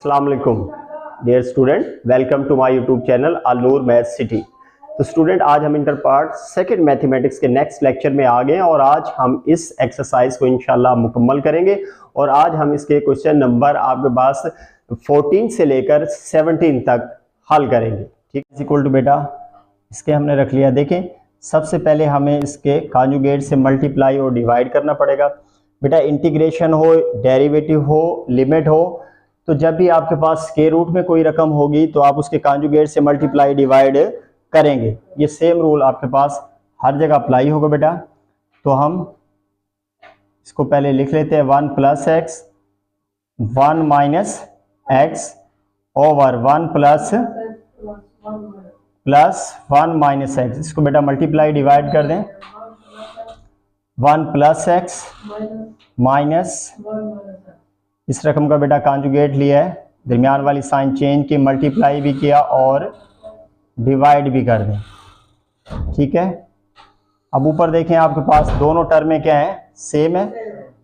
अस्सलाम वालेकुम dear student, welcome to my YouTube channel Al Noor maths city. तो स्टूडेंट, आज हम इंटर पार्ट सेकंड मैथमेटिक्स के नेक्स्ट लेक्चर में आ गए हैं और आज हम इस एक्सरसाइज को इंशाल्लाह मुकम्मल करेंगे। और आज हम इसके क्वेश्चन नंबर आपके पास 14 से लेकर 17 तक हल करेंगे। ठीक है, इक्वल टू बेटा इसके हमने रख लिया। देखें, सबसे पहले हमें इसके कॉन्जुगेट से मल्टीप्लाई और डिवाइड करना पड़ेगा। बेटा इंटीग्रेशन हो, डेरिवेटिव हो, लिमिट हो, तो जब भी आपके पास स्क्वायर रूट में कोई रकम होगी तो आप उसके कॉन्जुगेट से मल्टीप्लाई डिवाइड करेंगे। ये सेम रूल आपके पास हर जगह अप्लाई होगा बेटा। तो हम इसको पहले लिख लेते हैं 1 plus x 1 minus x over 1 plus 1 minus x. इसको बेटा मल्टीप्लाई डिवाइड कर दें। 1 प्लस एक्स माइनस इस रकम का बेटा कॉन्जुगेट लिया है, दरमियान वाली साइन चेंज की, मल्टीप्लाई भी किया और डिवाइड भी कर दें। ठीक है, अब ऊपर देखें आपके पास दोनों टर्में क्या हैं, सेम है,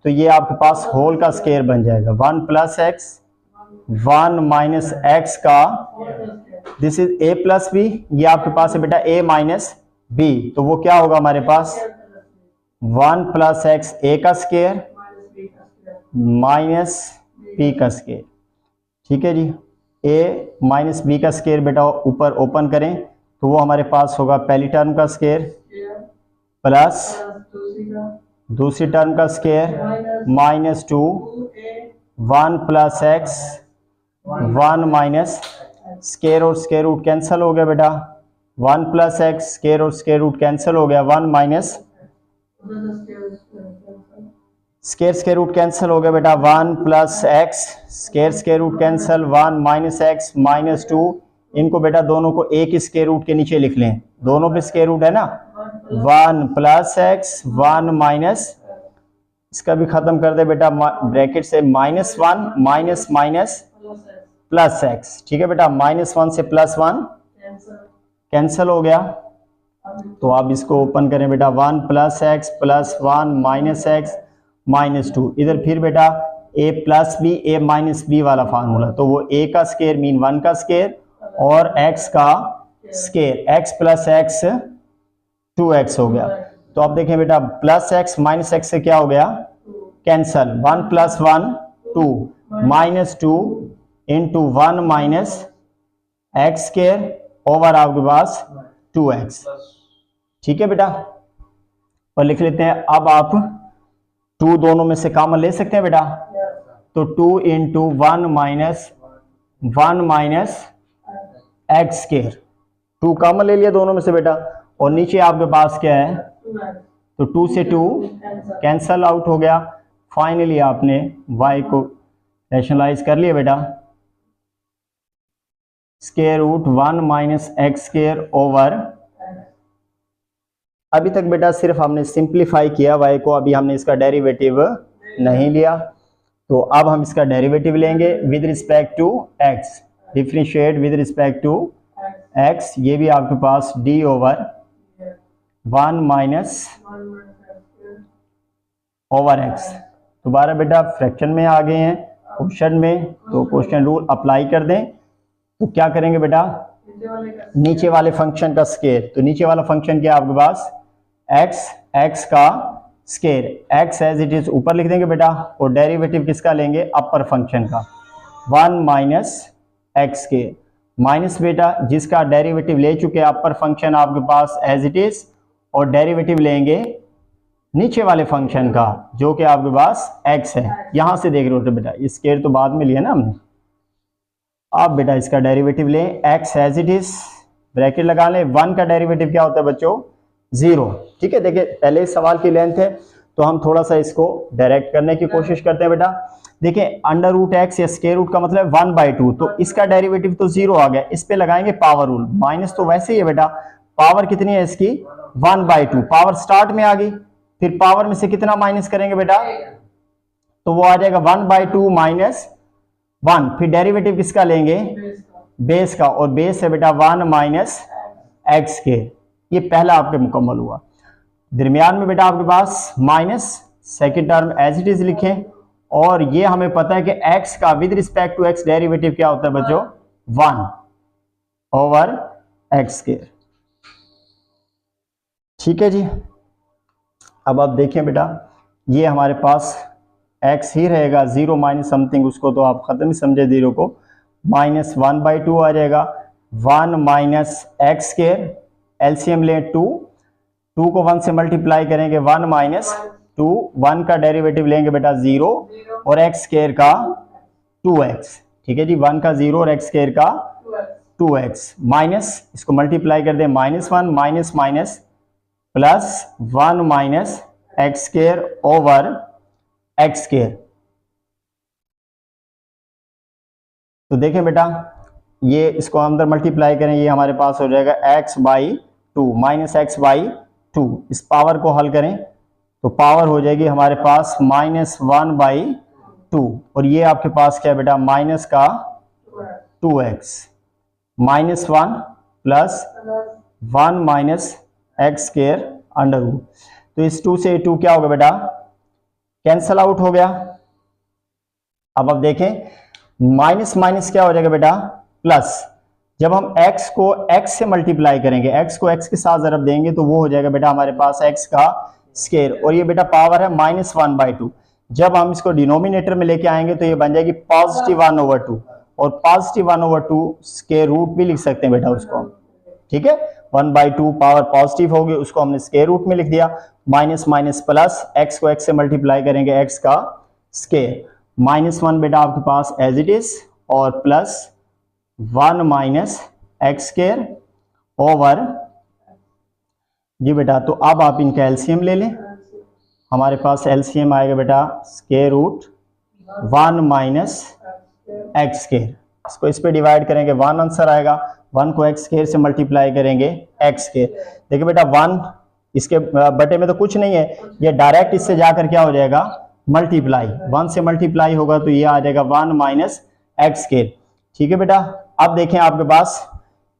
तो ये आपके पास होल का स्क्वायर बन जाएगा। 1 प्लस एक्स 1 माइनस एक्स का, this is a plus b, ये आपके पास है बेटा ए माइनस बी, तो वो क्या होगा हमारे पास 1 प्लस एक्स ए का स्क्वायर माइनस बी का स्क्वायर। ठीक है जी, ए माइनस बी का स्क्वायर बेटा ऊपर ओपन करें तो वो हमारे पास होगा पहली टर्म का स्क्वायर प्लस दूसरी टर्म का square minus 2 1 plus x 1 minus square और स्क्वायर रूट कैंसिल हो गया बेटा। 1 प्लस एक्स स्क्वायर और स्क्वायर रूट कैंसिल हो गया, 1 माइनस स्क्वायर रूट कैंसिल हो गया बेटा। 1 plus x square root cancel, 1 minus x minus 2, इनको बेटा दोनों को एक स्क्वायर रूट के नीचे लिख लें, दोनों पे स्क्वायर रूट है ना। 1 प्लस एक्स 1 माइनस, इसका भी खत्म कर दे बेटा ब्रैकेट से, -1 माइनस माइनस प्लस एक्स। ठीक है बेटा, -1 से +1 कैंसिल हो गया, तो आप इसको ओपन करें बेटा। 1 plus x plus 1 minus x minus 2, इधर फिर बेटा a plus b a minus b वाला फार्मूला, तो वो a का स्क्वायर मीन 1 का स्क्वायर और x का square, x plus x 2x हो गया। तो आप देखें बेटा प्लस एक्स माइनस एक्स से क्या हो गया, cancel, 1 plus 1 2 minus 2 into 1 minus x square over आपके पास 2x। ठीक है बेटा, और लिख लेते हैं। अब आप 2 दोनों में से कॉमन ले सकते हैं बेटा, तो 2 into 1 minus x square, 2 common ले लिया दोनों में से बेटा, और नीचे आपके पास क्या है, तो 2 से 2 कैंसल आउट हो गया। फाइनली आपने y को रैशनलाइज कर लिया बेटा, square root 1 minus x square over, अभी तक बेटा सिर्फ हमने सिंप्लीफाई किया y को, अभी हमने इसका डेरिवेटिव नहीं लिया, तो अब हम इसका डेरिवेटिव लेंगे with respect to x, differentiate with respect to x, ये भी आपके पास d over 1 minus over x। दोबारा बेटा फ्रैक्शन में आ गए हैं क्वेश्चन में, तो क्वेश्चन रूल अप्लाई कर दें। तो क्या करेंगे बेटा, नीचे वाले फंक्शन का स्क्वायर, तो नीचे वाला फंक्शन क्या है आपके पास x का square, x as it is ऊपर लिख देंगे बेटा, और डेरिवेटिव किसका लेंगे, अपर फंक्शन का 1 माइनस एक्स स्क्वायर, माइनस बेटा जिसका डेरिवेटिव ले चुके अपर फंक्शन आपके पास एज इट इज, और डेरिवेटिव लेंगे नीचे वाले फंक्शन का जो कि आपके पास x है। यहां से देख रहे हो बेटा, ये स्क्वायर तो बाद में लिया ना हमने। आप बेटा इसका डेरिवेटिव लें, x as it is, bracket लगा लें, 1 का डेरिवेटिव क्या होता है बच्चों, 0। ठीक है, देखिए पहले सवाल की लेंथ है तो हम थोड़ा सा इसको डायरेक्ट करने की कोशिश करते हैं बेटा। देखिए अंडर रूट एक्स या स्क्वायर रूट का मतलब 1/2, तो इसका डेरिवेटिव तो 0 आ गया, इस पे लगाएंगे पावर रूल, माइनस तो वैसे ही है बेटा, पावर कितनी है इसकी 1/2, पावर स्टार्ट में आ गई, फिर पावर में से कितना माइनस करेंगे बेटा, तो वो आ जाएगा 1/2 माइनस 1, फिर डेरिवेटिव किसका लेंगे, बेस का, और बेस है बेटा 1 माइनस एक्स स्क्वायर। ये पहला आपके मुकम्मल हुआ। दरमियान में बेटा आपके पास minus, second term as it is लिखें, और ये हमें पता है कि x का with respect to x derivative क्या होता है बच्चों, 1 ओवर एक्स स्क्वायर। ठीक है जी। अब आप देखें बेटा, ये हमारे पास x ही रहेगा, 0 माइनस समथिंग, उसको तो आप खत्म ही समझे, 0 को, -1/2 आ जाएगा, 1 माइनस एक्स स्क्वायर, एलसीएम लें 2 को 1 से मल्टीप्लाई करेंगे, 1 माइनस 2, 1 का डेरिवेटिव लेंगे बेटा 0 और एक्स स्क्वायर का 2x। ठीक है जी, 1 का 0 और एक्स स्क्वायर का 2x, माइनस इसको मल्टीप्लाई कर दें, -1 minus minus plus 1 minus x square over x square. तो देखें बेटा, ये इसको अंदर मल्टीप्लाई करें, ये हमारे पास हो जाएगा x/2 माइनस x/2। इस पावर को हल करें तो पावर हो जाएगी हमारे पास -1/2, और ये आपके पास क्या है बेटा, माइनस का 2x, -1 plus 1 minus x square under root. तो इस 2 से 2 क्या होगा बेटा, कैंसल आउट हो गया। अब आप देखें, माइनस माइनस क्या हो जाएगा बेटा, प्लस। जब हम x को x से मल्टीप्लाई करेंगे, x को x के साथ ज़रब देंगे तो वो हो जाएगा बेटा हमारे पास x का स्क्वायर, और ये बेटा पावर है -1/2। जब हम इसको डिनोमिनेटर में लेके आएंगे तो ये बन जाएगी +1/2, और +1/2 स्क्वायर रूट भी लिख सकते हैं बेटा उसको हम। ठीक है, 1/2 पावर पॉजिटिव होगी, उसको हमने स्क्वायर रूट में लिख दिया, माइनस माइनस प्लस, x को x से मल्टीप्लाई करेंगे x का स्क्वायर, -1 बेटा आपके पास एज इट इज, और plus 1 minus x square over जी बेटा। तो अब आप इनका एलसीएम ले लें, हमारे पास एलसीएम आएगा बेटा square root 1 minus x square, इसको इस पे डिवाइड करेंगे 1 आंसर आएगा, 1 को एक्स स्क्वायर से मल्टीप्लाई करेंगे एक्स स्क्वायर। देखिए बेटा 1 इसके बटे में तो कुछ नहीं है, ये डायरेक्ट इससे जाकर क्या हो जाएगा, मल्टीप्लाई, 1 से मल्टीप्लाई होगा तो ये आ जाएगा 1 माइनस एक्स स्क्वायर। ठीक है बेटा, अब देखें आपके पास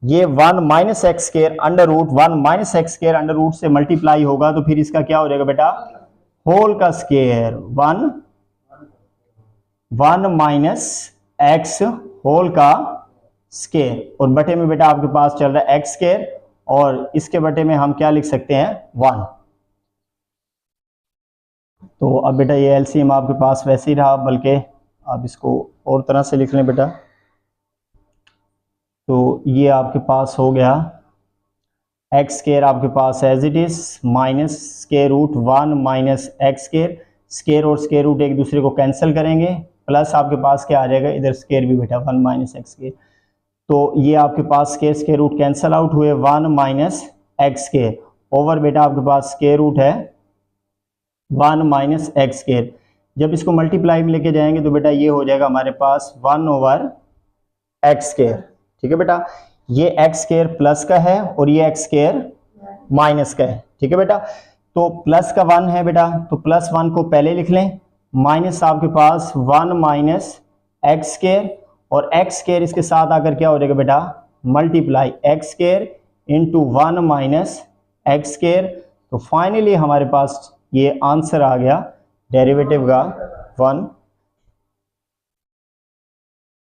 ये 1 minus x square under root 1 minus x square under root से मल्टीप्लाई होगा तो फिर इसका क्या हो जाएगा बेटा, होल का स्क्वायर, 1 माइनस एक्स होल का स्क्वायर, और बटे में बेटा आपके पास चल रहा है एक्स स्क्वायर, और इसके बटे में हम क्या लिख सकते हैं, 1। तो अब बेटा ये एलसीएम आपके पास वैसे ही रहा, बल्कि आप इसको और तरह से लिख लें बेटा। तो ये आपके पास हो गया एक्स स्क्वायर आपके पास as it is, minus square root 1 minus x square, square और स्क्वायर रूट एक दूसरे को कैंसिल करेंगे, प्लस आपके पास क्या आ जाएगा, इधर स्क्वायर भी बेटा 1 माइनस एक्स स्क्वायर। तो ये आपके पास square square root cancel out हुए, 1 माइनस एक्स स्क्वायर ओवर बेटा आपके पास स्क्वायर रूट है 1 माइनस एक्स स्क्वायर। जब इसको मल्टीप्लाई में लेके जाएंगे तो बेटा ये हो जाएगा हमारे पास 1 ओवर एक्स स्क्वायर। ठीक है बेटा, ये एक्स स्क्वायर प्लस का है और ये एक्स स्क्वायर माइनस का है। ठीक है बेटा, तो प्लस का 1 है बेटा, तो +1 को पहले लिख लें, माइनस आपके पास 1 माइनस एक्स स्क्वायर, और एक्स स्क्वायर इसके साथ आकर क्या हो जाएगा बेटा, multiply x square into 1 minus x square. तो फाइनली हमारे पास ये आंसर आ गया डेरिवेटिव का 1।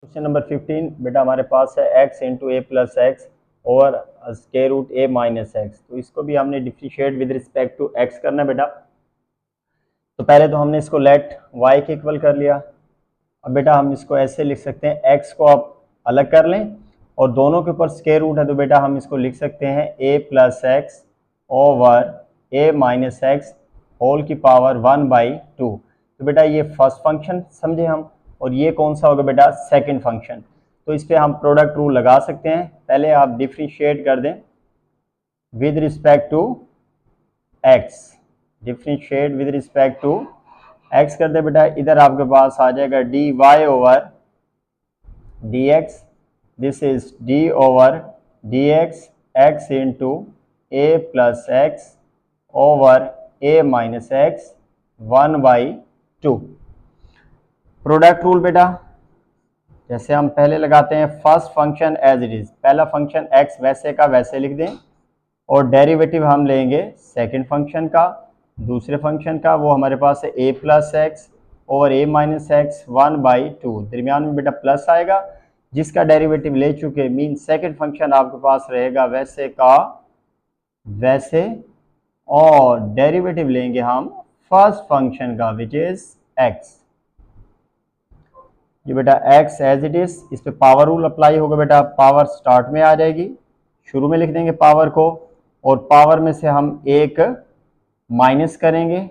क्वेश्चन नंबर 15 बेटा हमारे पास है x into a plus x over square root a minus x. तो इसको भी हमने differentiate with respect to x करना है बेटा। तो पहले तो हमने इसको लेट y के इक्वल कर लिया। अब बेटा हम इसको ऐसे लिख सकते हैं, x को आप अलग कर लें और दोनों के ऊपर स्क्वायर रूट है, तो बेटा हम इसको लिख सकते हैं a plus x over a minus x whole की पावर 1/2। तो बेटा ये फर्स्ट फंक्शन समझे हम, और ये कौन सा होगा बेटा, सेकंड फंक्शन। तो इस पे हम प्रोडक्ट रूल लगा सकते हैं। पहले आप डिफ्रेंशिएट कर दें with respect to x, differentiate with respect to x कर दे बेटा। इधर आपके पास आ जाएगा dy over dx, this is d over dx x into a plus x over a minus x 1/2। Product rule बेटा जैसे हम पहले लगाते हैं, first function as it is, पहला फंक्शन x वैसे का वैसे लिख दें, और डेरिवेटिव हम लेंगे सेकंड फंक्शन का, दूसरे फंक्शन का, वो हमारे पास है a plus x over A minus x 1/2। दरमियान में बेटा प्लस आएगा, जिसका डेरिवेटिव ले चुके, मीन सेकंड फंक्शन आपके पास रहेगा वैसे का वैसे, और डेरिवेटिव लेंगे हम फर्स्ट फंक्शन का विच इज एक्स। ये बेटा एक्स एज इट इज, इस पे पावर रूल अप्लाई होगा बेटा। पावर स्टार्ट में आ जाएगी, शुरू में लिख देंगे पावर को, और पावर में से हम एक माइनस करेंगे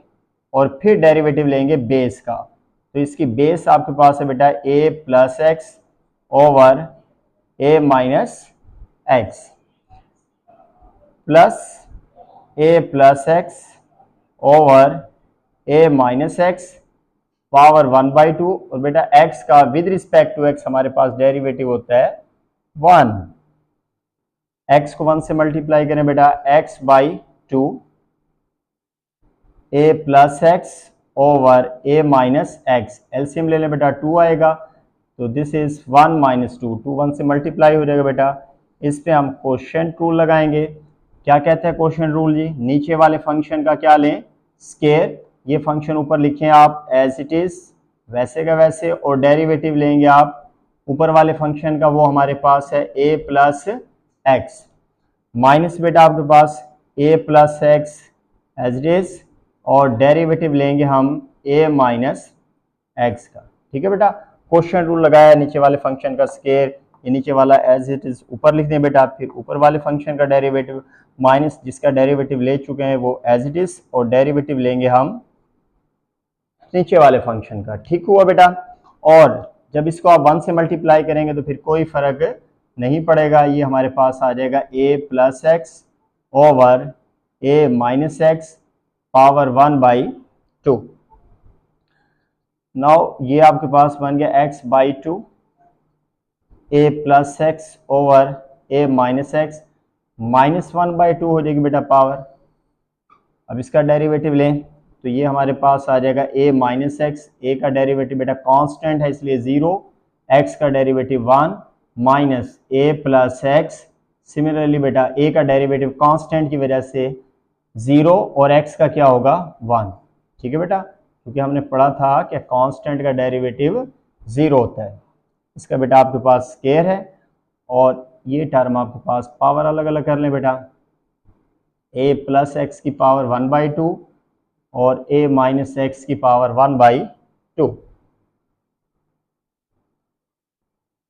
और फिर डेरिवेटिव लेंगे बेस का। तो इसकी बेस आपके पास है बेटा ए प्लस एक्स ओवर ए माइनस एक्स प्लस ए प्लस एक्स ओवर ए माइनस एक्स पावर 1/2। और बेटा x का विद रिस्पेक्ट टू x हमारे पास डेरिवेटिव होता है 1। x को 1 से मल्टीप्लाई करें बेटा, x/2 a plus x over a minus x. LCM ले लें बेटा, 2 आएगा, तो दिस इज 1 माइनस 2, 2 1 से मल्टीप्लाई हो जाएगा बेटा। इस पे हम कोशेंट रूल लगाएंगे। क्या कहते हैं कोशेंट रूल जी? नीचे वाले फंक्शन का क्या लें? स्केयर। ये फंक्शन ऊपर लिखें आप एज इट इज, वैसे का वैसे, और डेरिवेटिव लेंगे आप ऊपर वाले फंक्शन का, वो हमारे पास है a प्लस एक्स माइनस बेटा आपके पास a plus x as it is, और डेरिवेटिव लेंगे हम a माइनस एक्स का। ठीक है बेटा, क्वेश्चन रूल लगाया, नीचे वाले फंक्शन का स्केयर, ये नीचे वाला एज इट इज ऊपर लिख दें बेटा, फिर ऊपर वाले फंक्शन का डेरिवेटिव माइनस जिसका डेरिवेटिव ले चुके हैं वो एज इट इज, और डेरिवेटिव लेंगे हम नीचे वाले फंक्शन का। ठीक हुआ बेटा। और जब इसको आप 1 से मल्टीप्लाई करेंगे तो फिर कोई फर्क नहीं पड़ेगा, ये हमारे पास आ जाएगा a plus x over a minus x power 1/2। Now ये आपके पास बन गया x/2 a plus x over a minus x, minus 1/2 हो जाएगी बेटा पावर। अब इसका डेरिवेटिव लें तो ये हमारे पास आ जाएगा a माइनस एक्स, ए का डेरिवेटिव बेटा कांस्टेंट है इसलिए 0, x का derivative 1 minus a plus x. Similarly बेटा a का डेरिवेटिव कांस्टेंट की वजह से 0 और x का क्या होगा 1। ठीक है बेटा, क्योंकि हमने पढ़ा था कि कांस्टेंट का डेरिवेटिव 0 होता है। इसका बेटा आपके पास स्केयर है, और ये टर्म आपके पास पावर अलग अलग कर लें बेटा, a प्लस एक्स की पावर 1/2 और a माइनस एक्स की पावर 1/2।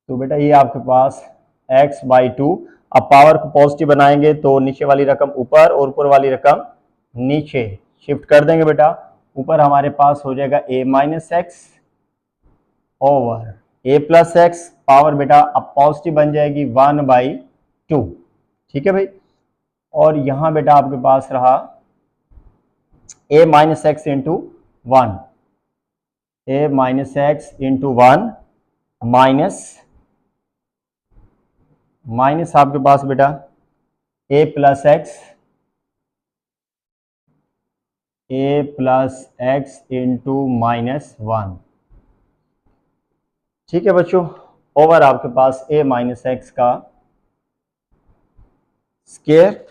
तो बेटा ये आपके पास x/2। अब पावर को पॉजिटिव बनाएंगे तो नीचे वाली रकम ऊपर और ऊपर वाली रकम नीचे शिफ्ट कर देंगे बेटा। ऊपर हमारे पास हो जाएगा a minus x over a plus x, power बेटा अब पॉजिटिव बन जाएगी 1/2। ठीक है भाई, और यहाँ बेटा आपके पास रहा a minus x into 1, a minus x into 1 minus आपके पास बेटा a प्लस एक्स इंटू -1। ठीक है बच्चों, ओवर आपके पास a माइनस एक्स का स्केयर,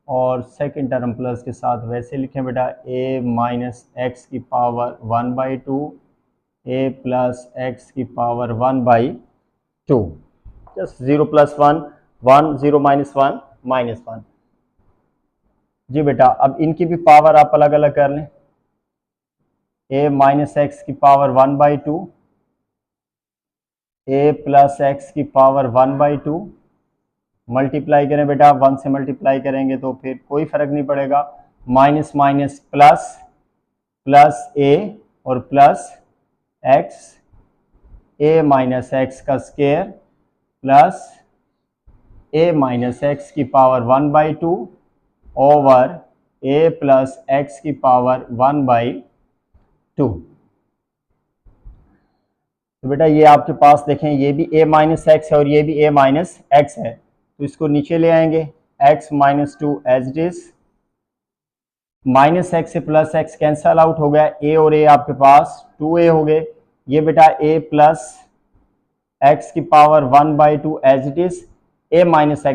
और सेकंड टर्म प्लस के साथ वैसे लिखें बेटा a माइनस एक्स की पावर 1/2 a प्लस एक्स की पावर 1/2। Just 0 plus 1 1 0 -1 -1। जी बेटा, अब इनकी भी पावर आप अलग अलग कर लें, a माइनस एक्स की पावर 1/2 a प्लस एक्स की पावर 1/2 मल्टीप्लाई करें बेटा, 1 से मल्टीप्लाई करेंगे तो फिर कोई फर्क नहीं पड़ेगा, minus minus plus, plus a और plus x, a minus x का square plus a minus x की power 1/2 over a plus x की पावर 1/2। तो बेटा ये आपके पास देखें, ये भी a माइनस एक्स है और ये भी a माइनस एक्स है, तो इसको नीचे ले आएंगे, x minus 2 as it is, minus x से प्लस एक्स कैंसल आउट हो गया, a और a आपके पास 2a हो गए। ये बेटा a प्लस एक्स की power 1/2 as it is, a minus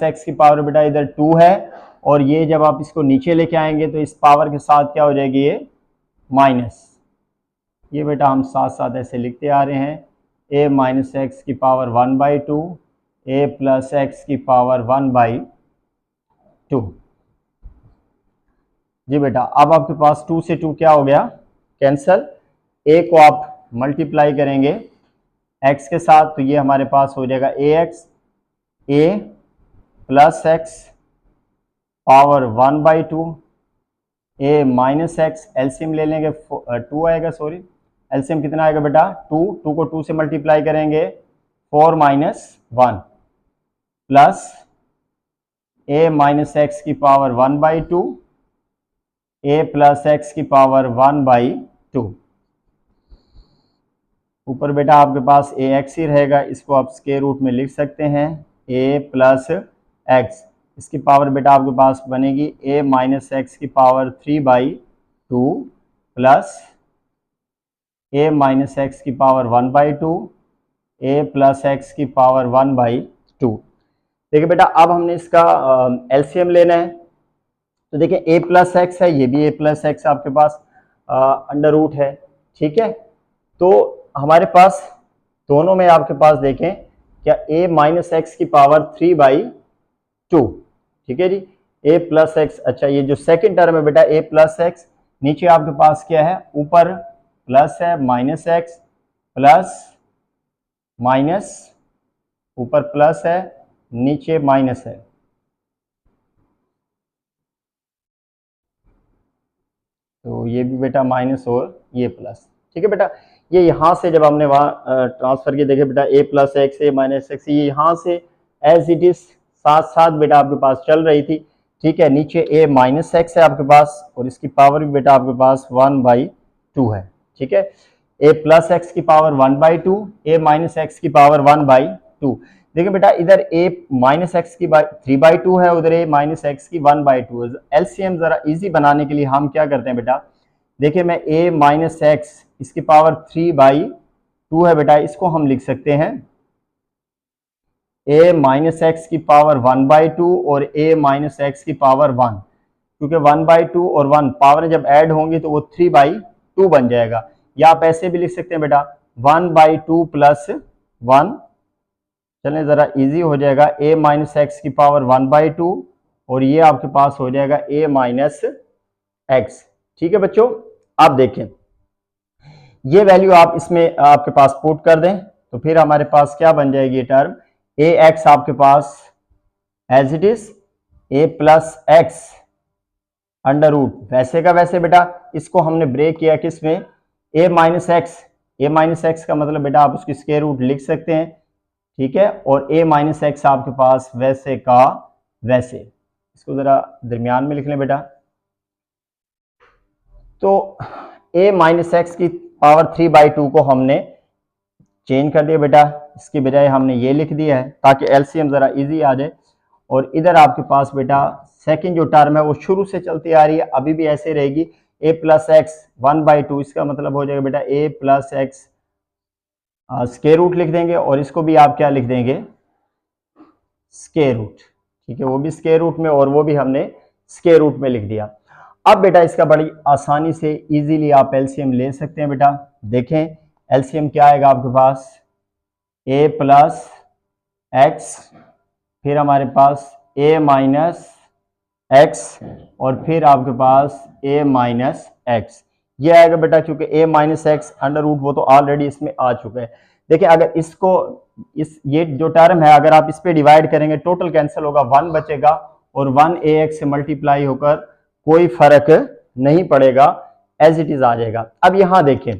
x की पावर बेटा इधर 2 है, और ये जब आप इसको नीचे लेके आएंगे तो इस पावर के साथ क्या हो जाएगी, ये माइनस, ये बेटा हम साथ साथ ऐसे लिखते आ रहे हैं, a माइनस एक्स की पावर 1/2 a प्लस एक्स की पावर 1/2। जी बेटा अब आपके पास 2 से 2 क्या हो गया, कैंसल। a को आप मल्टीप्लाई करेंगे x के साथ, तो ये हमारे पास हो जाएगा ax, a plus x power 1/2 a minus x, LCM ले लेंगे 2 आएगा, सॉरी एलसीएम कितना आएगा बेटा 2 को 2 से मल्टीप्लाई करेंगे 4 minus 1 plus a minus x की पावर 1/2 a प्लस एक्स की पावर 1/2। ऊपर बेटा आपके पास ए एक्स ही रहेगा, इसको आप स्क्वायर रूट में लिख सकते हैं a प्लस एक्स, इसकी पावर बेटा आपके पास बनेगी a माइनस एक्स की power 3/2 plus a minus x की पावर 1/2 a प्लस एक्स की पावर 1/2। देखिए बेटा अब हमने इसका एलसीएम लेना है, तो देखिए a प्लस एक्स है, ये भी a प्लस एक्स आपके पास अंडर रूट है, ठीक है। तो हमारे पास दोनों में आपके पास देखें क्या a माइनस एक्स की पावर 3/2, ठीक है जी, a प्लस एक्स। अच्छा ये जो सेकंड टर्म है बेटा a प्लस एक्स, नीचे आपके पास क्या है, ऊपर प्लस है माइनस एक्स प्लस माइनस, ऊपर प्लस है नीचे माइनस है, तो ये भी बेटा माइनस और ये प्लस, ठीक है बेटा। ये यहाँ से जब हमने वहाँ ट्रांसफर किया, देखे बेटा a plus x a minus x, ये यहाँ से एज इट इज साथ साथ बेटा आपके पास चल रही थी, ठीक है। नीचे a माइनस एक्स है आपके पास और इसकी पावर भी बेटा आपके पास 1/2 है, ठीक है। a प्लस एक्स की पावर 1/2 a माइनस एक्स की पावर 1/2। देखिए बेटा इधर a माइनस एक्स की 3/2 है, उधर a माइनस एक्स की 1/2 है। एलसीएम जरा इजी बनाने के लिए हम क्या करते हैं बेटा, देखिए मैं a माइनस एक्स इसकी पावर 3/2 है बेटा, इसको हम लिख सकते हैं a माइनस एक्स की पावर 1/2 और a माइनस एक्स की पावर 1, क्योंकि 1/2 और 1 पावर जब ऐड होंगी तो वो 3/2 बन जाएगा। या आप ऐसे भी लिख सकते हैं बेटा 1/2 प्लस 1, चलें जरा इजी हो जाएगा, a माइनस एक्स की पावर 1/2 और ये आपके पास हो जाएगा a माइनस एक्स, ठीक है बच्चों। आप देखें ये वैल्यू आप इसमें आपके पास पुट कर दें, तो फिर हमारे पास क्या बन जाएगी ये टर्म, ए एक्स आपके पास as it is a plus x under root, वैसे का वैसे बेटा इसको हमने ब्रेक किया किस में, a माइनस एक्स का मतलब बेटा आप उसकी स्क्वायर रूट लिख सकते हैं, ठीक है। और a माइनस एक्स आपके पास वैसे का वैसे, इसको जरा दरमियान में लिख लें बेटा। तो a माइनस एक्स की पावर 3/2 को हमने चेंज कर दिया बेटा, इसकी बजाय हमने ये लिख दिया है ताकि एलसीएम जरा इजी आ जाए। और इधर आपके पास बेटा सेकंड जो टर्म है वो शुरू से चलती आ रही है, अभी भी ऐसे रहेगी, a प्लस एक्स 1/2, इसका मतलब हो जाएगा बेटा a plus x square root लिख देंगे और इसको भी आप क्या लिख देंगे, स्क्वायर रूट, ठीक है, वो भी स्क्वायर रूट में और वो भी हमने स्क्वायर रूट में लिख दिया। अब बेटा इसका बड़ी आसानी से इजीली आप एलसीएम ले सकते हैं बेटा। देखें एलसीएम क्या आएगा आपके पास, a प्लस एक्स, फिर हमारे पास a माइनस एक्स और फिर आपके पास a माइनस एक्स, ये आएगा बेटा, क्योंकि a minus x under root वो तो ऑलरेडी इसमें आ चुका है। देखिए अगर इसको ये जो टर्म है अगर आप इस पे डिवाइड करेंगे टोटल कैंसिल होगा, 1 बचेगा और 1 ax से मल्टीप्लाई होकर कोई फर्क नहीं पड़ेगा, एज इट इज आ जाएगा। अब यहां देखें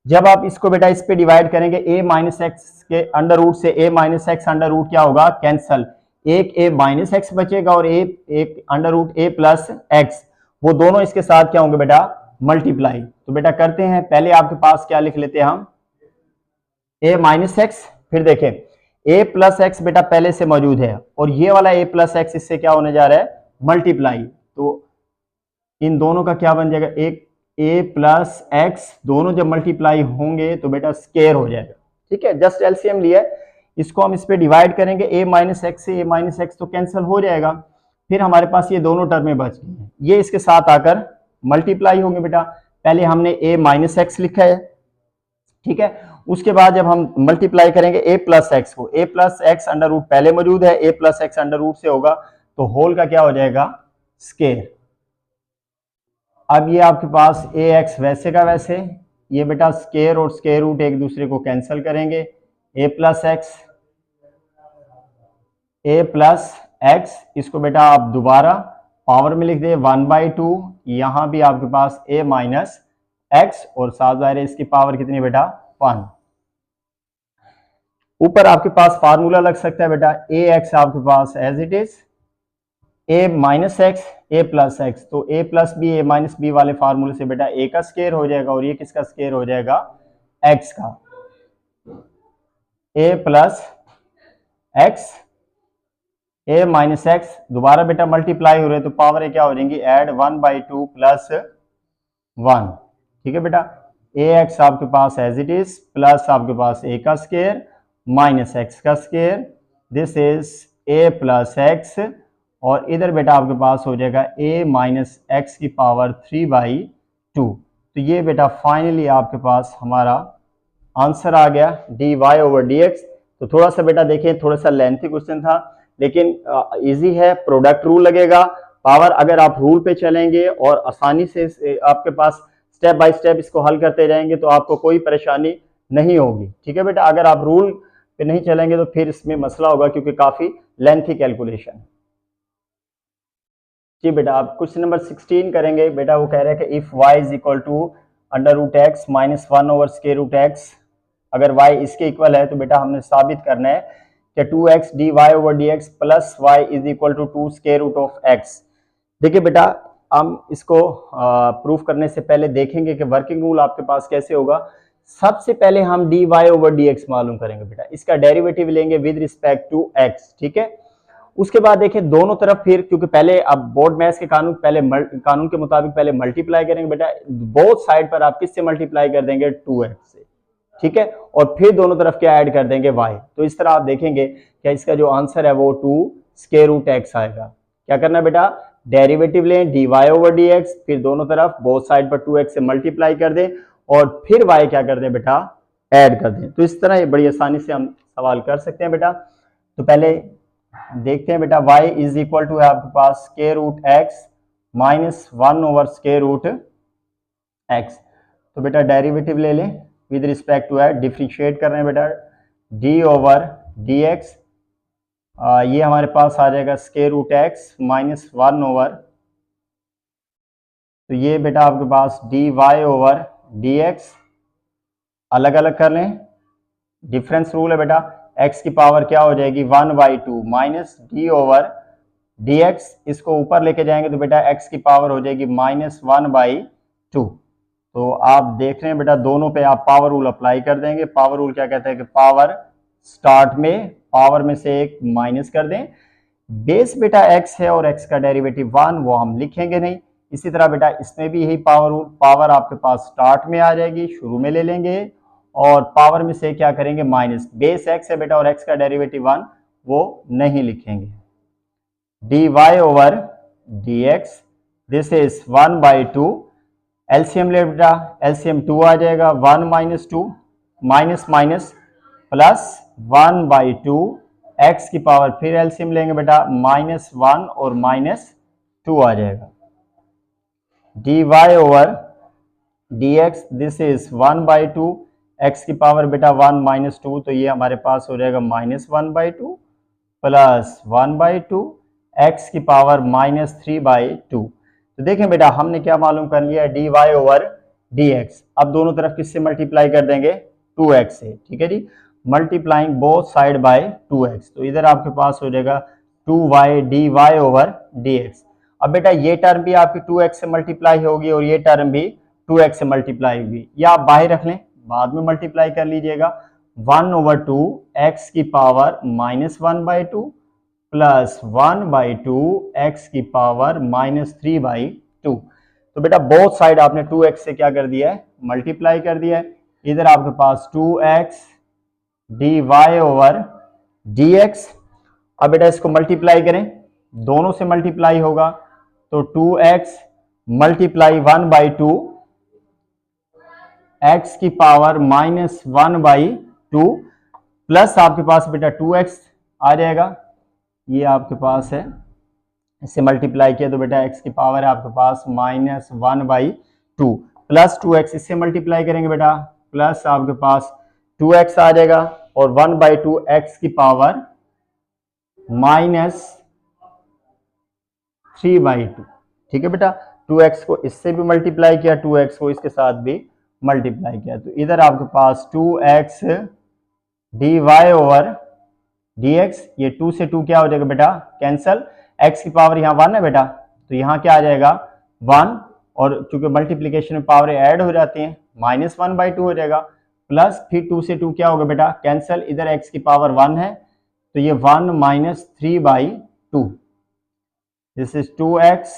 जब आप इसको बेटा इस पे डिवाइड करेंगे a माइनस एक्स के अंडर रूट से a minus x under root क्या होगा, कैंसल, एक a माइनस एक्स बचेगा और एक under root a plus x, वो दोनों इसके साथ क्या होंगे बेटा, मल्टीप्लाई। तो बेटा करते हैं, पहले आपके पास क्या लिख लेते हैं हम, a माइनस एक्स, फिर देखें a प्लस एक्स बेटा पहले से मौजूद है और ये वाला a प्लस एक्स इससे क्या होने जा रहा है, मल्टीप्लाई। तो इन दोनों का क्या बन जाएगा, एक a प्लस एक्स, दोनों जब मल्टीप्लाई होंगे तो बेटा स्क्वायर हो जाएगा, ठीक है। जस्ट एलसीएम लिया है, इसको हम इस पे डिवाइड करेंगे, a माइनस एक्स से a माइनस एक्स तो कैंसिल हो जाएगा, फिर हमारे पास ये दोनों टर्में बच गई हैं, ये इसके साथ आकर मल्टीप्लाई होंगे बेटा, पहले हमने a माइनस एक्स लिखा है, ठीक है। उसके बाद जब हम मल्टीप्लाई करेंगे a प्लस एक्स को, a plus x under root पहले मौजूद है, a plus x under root से होगा तो होल का क्या हो जाएगा, स्केयर। अब ये आपके पास ए एक्स वैसे का वैसे, ये बेटा स्केयर और स्केयर रूट एक दूसरे को कैंसिल करेंगे, a plus x, a plus x, इसको बेटा आप दोबारा पावर में लिख दे 1/2, यहां भी आपके पास a माइनस एक्स और साथ ज़ाहिर है इसकी पावर कितनी बेटा 1। ऊपर आपके पास फार्मूला लग सकता है बेटा, ए एक्स आपके पास as it is, a minus x a plus x, तो a plus b a minus b वाले फार्मूले से बेटा ए का स्केयर हो जाएगा और ये किसका स्केयर हो जाएगा, एक्स का। ए प्लस एक्स ए माइनस एक्स, दोबारा बेटा मल्टीप्लाई हो रहे तो पावर क्या हो जाएंगी, ऐड 1/2 प्लस 1, ठीक है बेटा। ए एक्स आपके पास एज इट इज प्लस आपके पास ए का स्केयर माइनस एक्स का square, this is a plus x, और इधर बेटा आपके पास हो जाएगा a माइनस एक्स की पावर 3/2। तो ये बेटा फाइनली आपके पास हमारा आंसर आ गया dy ओवर dx। तो थोड़ा सा बेटा देखिए, थोड़ा सा लेंथी क्वेश्चन था लेकिन इजी है, प्रोडक्ट रूल लगेगा, पावर अगर आप रूल पे चलेंगे और आसानी से आपके पास स्टेप बाय स्टेप इसको हल करते जाएंगे तो आपको कोई परेशानी नहीं होगी, ठीक है बेटा। अगर आप रूल पे नहीं चलेंगे तो फिर इसमें मसला होगा क्योंकि काफी लेंथी कैलकुलेशन। जी बेटा आप क्वेश्चन नंबर 16 करेंगे बेटा, वो कह रहा है कि if y is equal to under root x minus 1 over square root x, अगर y इसके इक्वल है तो बेटा हमने साबित करना है कि 2x dy over dx plus y is equal to 2 square root of x। देखिए बेटा हम इसको प्रूफ करने से पहले देखेंगे कि वर्किंग रूल आपके पास कैसे होगा। सबसे पहले हम dy ओवर dx मालूम करेंगे बेटा, इसका डेरिवेटिव लेंगे विद रिस्पेक्ट टू x, ठीक है। उसके बाद देखिए दोनों तरफ फिर, क्योंकि पहले अब बोर्ड मैथ्स के कानून के मुताबिक पहले मल्टीप्लाई करेंगे बेटा, बोथ साइड पर आप किससे मल्टीप्लाई कर देंगे 2x से, ठीक है, और फिर दोनों तरफ क्या ऐड कर देंगे y। तो इस तरह आप देखेंगे कि इसका जो आंसर है वो 2 स्क्वायर रूट x आएगा। क्या करना है बेटा, डेरिवेटिव लें dy ओवर dx, फिर दोनों तरफ बोथ साइड पर 2x से मल्टीप्लाई कर दें और फिर y क्या कर दें बेटा, ऐड कर दें। तो इस तरह ये बड़ी आसानी से हम सवाल कर सकते हैं बेटा। तो पहले देखते हैं बेटा, y इज इक्वल टू है आपके पास square root x minus 1 over square root x. तो बेटा डेरिवेटिव ले लें विद रिस्पेक्ट टू है, डिफ्रेंशिएट कर रहे हैं बेटा d ओवर dx, ये हमारे पास आ जाएगा square root x minus 1 over, तो ये बेटा आपके पास dy ओवर dx, अलग अलग कर लें, डिफरेंस रूल है बेटा, x की पावर क्या हो जाएगी 1/2 माइनस d ओवर dx, इसको ऊपर लेके जाएंगे तो बेटा x की पावर हो जाएगी माइनस 1/2। तो आप देख रहे हैं बेटा दोनों पे आप पावर रूल अप्लाई कर देंगे। पावर रूल क्या कहता है कि पावर स्टार्ट में पावर में से एक माइनस कर दें, बेस बेटा x है और x का डेरिवेटिव 1 वो हम लिखेंगे नहीं। इसी तरह बेटा इसमें भी यही पावर रूल, पावर आपके पास स्टार्ट में आ जाएगी, शुरू में ले लेंगे और पावर में से क्या करेंगे माइनस, बेस x है बेटा और x का डेरिवेटिव 1 वो नहीं लिखेंगे। dy over dx, this is 1/2, LCM ले बेटा, एलसीएम 2 आ जाएगा, 1 minus 2 minus minus plus 1/2, x की पावर फिर एलसीएम लेंगे बेटा माइनस 1 और माइनस 2 आ जाएगा। dy over dx, this is 1/2, x की पावर बेटा 1 माइनस 2, तो ये हमारे पास हो जाएगा माइनस 1/2 प्लस 1/2, x की पावर माइनस 3/2। तो देखें बेटा हमने क्या मालूम कर लिया dy ओवर dx, अब दोनों तरफ किससे मल्टीप्लाई कर देंगे 2x से, ठीक है जी, multiplying both side by 2x, तो इधर आपके पास हो जाएगा 2y dy ओवर dx। अब बेटा ये टर्म भी आपकी 2x से मल्टीप्लाई होगी और ये टर्म भी 2x से मल्टीप्लाई होगी, या आप बाहर रख लें बाद में मल्टीप्लाई कर लीजिएगा, 1/2 x की पावर माइनस 1/2 प्लस 1/2 x की पावर माइनस 3/2। तो बेटा बोथ साइड आपने 2x से क्या कर दिया है मल्टीप्लाई कर दिया है, इधर आपके पास 2x dy ओवर dx। अब बेटा इसको मल्टीप्लाई करें, दोनों से मल्टीप्लाई होगा तो 2x मल्टीप्लाई 1/2 एक्स की पावर -1/2 प्लस आपके पास बेटा 2x आ जाएगा, ये आपके पास है, इससे मल्टीप्लाई किया तो बेटा x की पावर है आपके पास -1/2 प्लस 2x, इससे मल्टीप्लाई करेंगे बेटा प्लस आपके पास 2x आ जाएगा और 1/2 x की पावर -3/2। ठीक है बेटा, 2x को इससे भी मल्टीप्लाई किया, 2x को इसके साथ भी मल्टीप्लाई किया, तो इधर आपके पास 2x dy ओवर dx, ये 2 से 2 क्या हो जाएगा बेटा कैंसल, x की पावर यहाँ 1 है बेटा, तो यहाँ क्या आ जाएगा 1, और चूंकि मल्टीप्लीकेशन में पावर ऐड हो जाती हैं -1/2 हो जाएगा, प्लस फिर 2 से 2 क्या होगा बेटा कैंसल, इधर x की पावर 1 है तो ये 1 - 3/2, this is 2x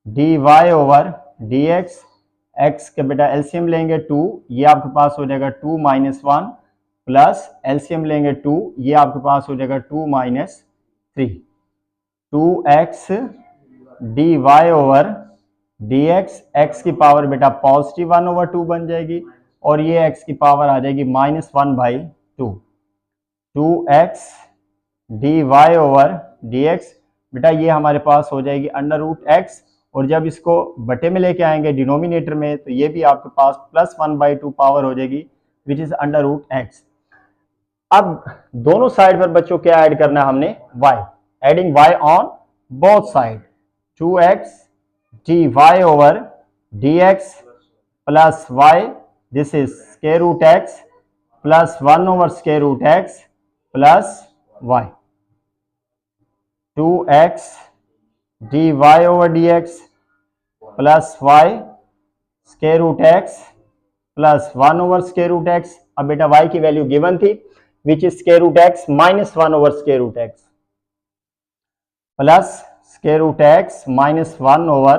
dy over dx, x के बेटा एलसीएम लेंगे 2, ये आपके पास हो जाएगा 2 - 1 प्लस एलसीएम लेंगे 2, ये आपके पास हो जाएगा 2 - 3, 2x dy over dx, x की पावर बेटा पॉजिटिव 1/2 बन जाएगी और ये x की पावर आ जाएगी -1/2, 2x dy ओवर dx, बेटा ये हमारे पास हो जाएगी √x, और जब इसको बटे में लेके आएंगे डिनोमिनेटर में तो ये भी आपके पास +1/2 पावर हो जाएगी विच इज √x। अब दोनों साइड पर बच्चों क्या ऐड करना है हमने y, adding y on both side, 2x dy over dx plus y, this is √x plus 1 over √x plus y, 2x dy over dx plus y √x plus 1 over √x। अब बेटा y की value given थी which is √x -1 over √x plus √x -1 over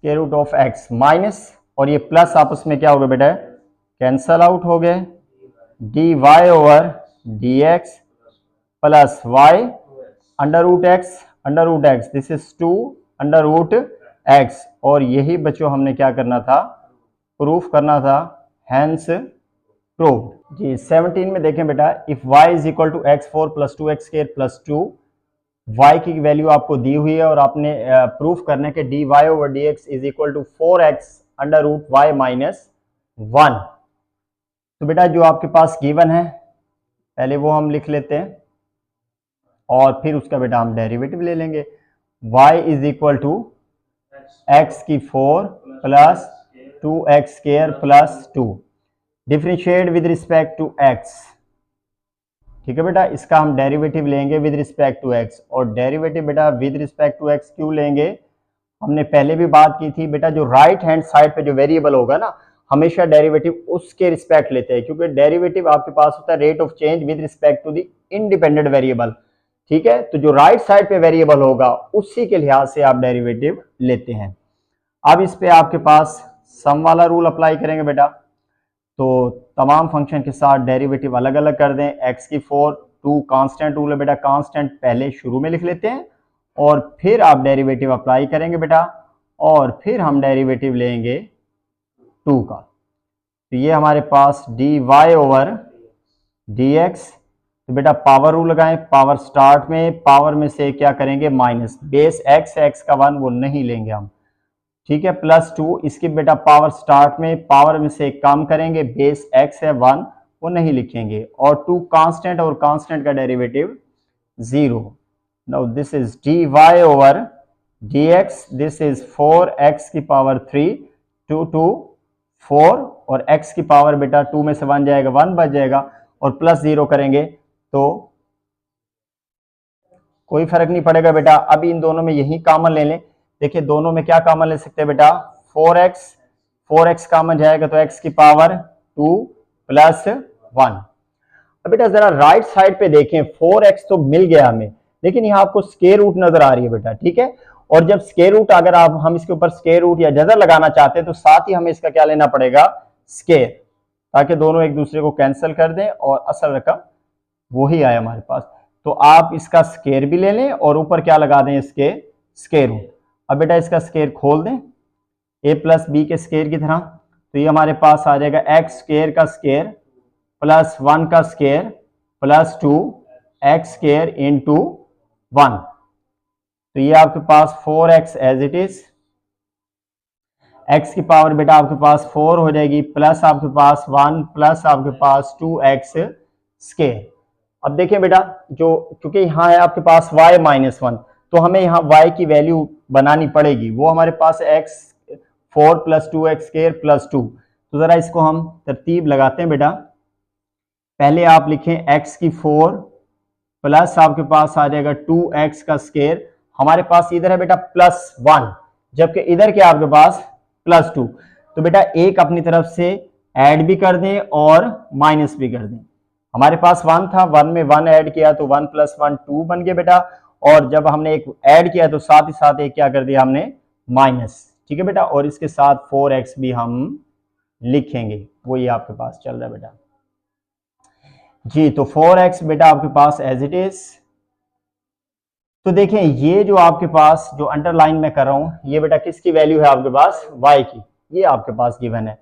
√x minus, और ये plus आपस में क्या हो गया बेटा कैंसल आउट हो गए, dy over dx plus y √x, this is 2 √x, और यही बच्चों हमने क्या करना था प्रूफ करना था, हैंस प्रूव जी। 17 में देखें बेटा, if y is equal to x4 + 2x² + 2, y की वैल्यू आपको दी हुई है और आपने प्रूफ करने के dy over dx is equal to 4x √y - 1। तो बेटा जो आपके पास गिवन है पहले वो हम लिख लेते हैं और फिर उसका बेटा हम डेरिवेटिव ले लेंगे, y is equal to x की 4 plus 2x² plus 2, differentiate with respect to x। ठीक है बेटा, इसका हम डेरिवेटिव लेंगे विद रिस्पेक्ट टू x, और डेरिवेटिव बेटा विद रिस्पेक्ट टू x क्यों लेंगे, हमने पहले भी बात की थी बेटा, जो राइट हैंड साइड पे जो वेरिएबल होगा ना हमेशा डेरिवेटिव उसके रिस्पेक्ट लेते हैं, क्योंकि डेरिवेटिव आपके पास होता है rate of change with respect to the independent variable. ठीक है, तो जो राइट साइड पे वेरिएबल होगा उसी के लिहाज से आप डेरिवेटिव लेते हैं। अब इस पे आपके पास सम वाला रूल अप्लाई करेंगे बेटा, तो तमाम फंक्शन के साथ डेरिवेटिव अलग अलग कर दें, x की 4, 2 कांस्टेंट रूल है बेटा, कांस्टेंट पहले शुरू में लिख लेते हैं और फिर आप डेरिवेटिव अप्लाई करेंगे बेटा, और फिर हम डेरिवेटिव लेंगे 2 का, तो ये हमारे पास dy ओवर dx, तो बेटा पावर रूल लगाएं, पावर स्टार्ट में पावर में से क्या करेंगे माइनस, बेस x है x का 1 वो नहीं लेंगे हम, ठीक है, प्लस 2, इसकी बेटा पावर स्टार्ट में पावर में से कम करेंगे, बेस x है 1 वो नहीं लिखेंगे, और 2 कांस्टेंट और कांस्टेंट का derivative 0। Now this is dy over dx, this is 4x की पावर 3, 2 2 4, और x की पावर बेटा 2 में से 1 जाएगा 1 बच जाएगा, और प्लस 0 करेंगे तो कोई फर्क नहीं पड़ेगा बेटा। अब इन दोनों में यही कॉमन ले लें, देखिए दोनों में क्या कॉमन ले सकते हैं बेटा, 4x कॉमन जाएगा तो x की पावर 2 प्लस 1। अब बेटा जरा राइट साइड पे देखें, 4x तो मिल गया हमें, लेकिन यहाँ आपको स्क्वायर रूट नजर आ रही है बेटा, ठीक है, और जब स्क्वायर रूट अगर आप हम इसके ऊपर स्क्वायर रूट या जजर लगाना चाहते हैं तो साथ ही हमें इसका क्या लेना पड़ेगा स्क्वायर, ताकि दोनों एक दूसरे को कैंसिल कर दें और असल रकम वही आए हमारे पास। तो आप इसका स्क्वायर भी ले लें और ऊपर क्या लगा दें इसके स्क्वायर रूट। अब बेटा इसका स्क्वायर खोल दें a प्लस बी के स्क्वायर की तरह, तो ये हमारे पास आ जाएगा एक्स स्क्वायर का स्क्वायर प्लस 1 का square plus 2 x square into 1। तो ये आपके पास 4x as it is, x की पावर बेटा आपके पास 4 हो जाएगी प्लस आपके पास 1 प्लस आपके पास 2x स्क्वायर। अब देखिए बेटा, जो क्योंकि यहाँ है आपके पास y माइनस 1, तो हमें यहाँ y की वैल्यू बनानी पड़ेगी। वो हमारे पास x 4 plus 2x square plus 2। तो जरा इसको हम तरतीब लगाते हैं बेटा। पहले आप लिखें x की 4 प्लस आपके पास आ जाएगा 2x का स्क्वायर। हमारे पास इधर है बेटा प्लस 1, जबकि इधर क्या आपके पास प्लस 2। तो बेटा एक अपनी तरफ से ऐड भी कर दें और माइनस भी कर दें। हमारे पास 1 था, 1 में 1 ऐड किया तो 1 प्लस 1 2 बन गया बेटा, और जब हमने एक ऐड किया तो साथ ही साथ एक क्या कर दिया हमने, माइनस। ठीक है बेटा, और इसके साथ 4x भी हम लिखेंगे, वो ये आपके पास चल रहा है बेटा जी। तो 4x बेटा आपके पास एज इट इज। तो देखें ये जो आपके पास जो अंडरलाइन में कर रहा हूं, ये बेटा किसकी वैल्यू है आपके पास, y की, ये आपके पास गिवन है।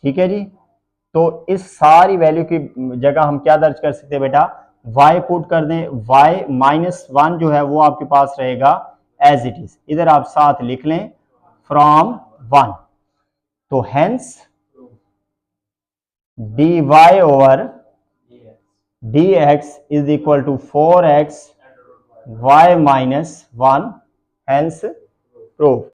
ठीक है जी, तो इस सारी वैल्यू की जगह हम क्या दर्ज कर सकते हैं बेटा, y पुट कर दें। y माइनस 1 जो है वो आपके पास रहेगा एज इट इज, इधर आप साथ लिख लें फ्रॉम 1। तो hence dy over dx is equal to 4x y minus 1, hence proof.